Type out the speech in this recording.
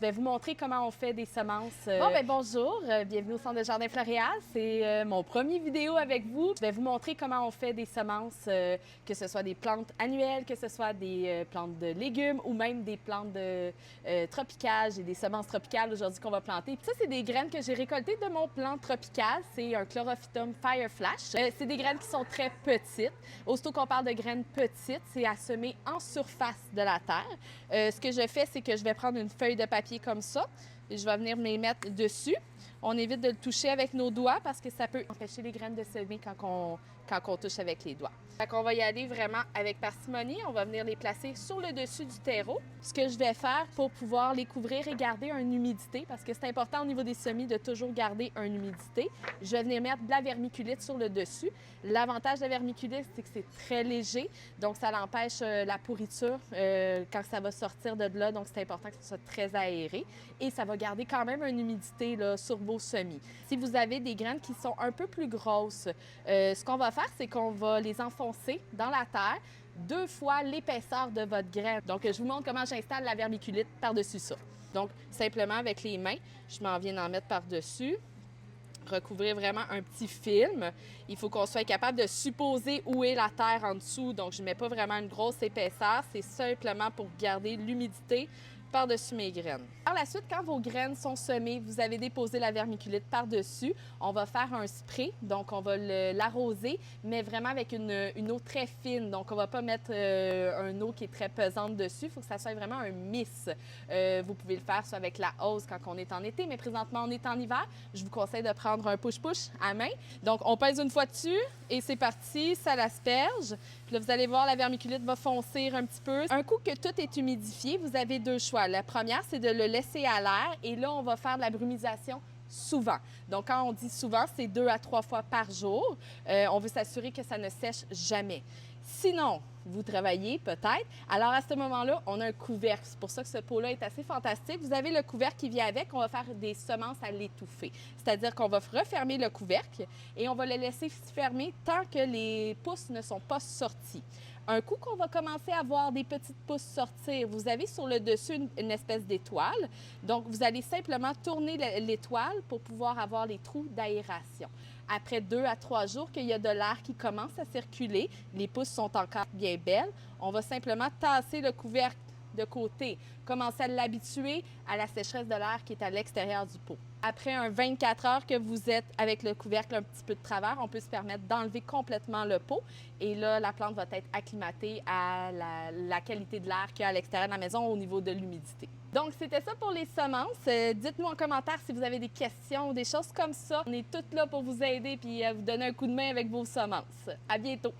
vais vous montrer comment on fait des semences. Bonjour, bienvenue au Centre de Jardin Floréal. C'est mon premier vidéo avec vous. Je vais vous montrer comment on fait des semences, que ce soit des plantes annuelles, que ce soit des plantes de légumes ou même des plantes tropicales. J'ai des semences tropicales aujourd'hui qu'on va planter. Puis ça, c'est des graines que j'ai récoltées de mon plant tropical. C'est un Chlorophytum Fireflash. C'est des graines qui sont très petites. Aussitôt qu'on parle de graines petites, c'est à semer en surface de la terre. Ce que je fais, c'est que je vais prendre une feuille de papier comme ça et je vais venir me les mettre dessus. On évite de le toucher avec nos doigts parce que ça peut empêcher les graines de semer quand on touche avec les doigts. Fait qu'on va y aller vraiment avec parcimonie. On va venir les placer sur le dessus du terreau. Ce que je vais faire pour pouvoir les couvrir et garder une humidité, parce que c'est important au niveau des semis de toujours garder une humidité, je vais venir mettre de la vermiculite sur le dessus. L'avantage de la vermiculite, c'est que c'est très léger, donc ça l'empêche la pourriture quand ça va sortir de là, donc c'est important que ce soit très aéré et ça va garder quand même une humidité là, sur vos semis. Si vous avez des graines qui sont un peu plus grosses, ce qu'on va faire, c'est qu'on va les enfoncer dans la terre 2 fois l'épaisseur de votre graine. Donc, je vous montre comment j'installe la vermiculite par-dessus ça. Donc, simplement avec les mains, je m'en viens d'en mettre par-dessus. Recouvrir vraiment un petit film. Il faut qu'on soit capable de supposer où est la terre en dessous. Donc, je ne mets pas vraiment une grosse épaisseur. C'est simplement pour garder l'humidité par-dessus mes graines. Par la suite, quand vos graines sont semées, vous avez déposé la vermiculite par-dessus. On va faire un spray, donc on va l'arroser, mais vraiment avec une eau très fine. Donc, on ne va pas mettre une eau qui est très pesante dessus. Il faut que ça soit vraiment un miss. Vous pouvez le faire soit avec la hose quand on est en été, mais présentement, on est en hiver. Je vous conseille de prendre un push-push à main. Donc, on pèse une fois dessus et c'est parti, ça l'asperge. Puis là, vous allez voir, la vermiculite va foncer un petit peu. Un coup que tout est humidifié, vous avez 2 choix. La première, c'est de le laisser à l'air et là, on va faire de la brumisation souvent. Donc, quand on dit souvent, c'est 2 à 3 fois par jour. On veut s'assurer que ça ne sèche jamais. Sinon, vous travaillez peut-être. Alors, à ce moment-là, on a un couvercle. C'est pour ça que ce pot-là est assez fantastique. Vous avez le couvercle qui vient avec. On va faire des semences à l'étouffer. C'est-à-dire qu'on va refermer le couvercle et on va le laisser fermer tant que les pousses ne sont pas sorties. Un coup qu'on va commencer à voir des petites pousses sortir, vous avez sur le dessus une espèce d'étoile. Donc, vous allez simplement tourner l'étoile pour pouvoir avoir les trous d'aération. Après 2 à 3 jours qu'il y a de l'air qui commence à circuler, les pousses sont encore bien belles, on va simplement tasser le couvercle de côté, commencer à l'habituer à la sécheresse de l'air qui est à l'extérieur du pot. Après un 24 heures que vous êtes avec le couvercle un petit peu de travers, on peut se permettre d'enlever complètement le pot et là, la plante va être acclimatée à la qualité de l'air qu'il y a à l'extérieur de la maison au niveau de l'humidité. Donc, c'était ça pour les semences. Dites-nous en commentaire si vous avez des questions ou des choses comme ça. On est toutes là pour vous aider puis vous donner un coup de main avec vos semences. À bientôt!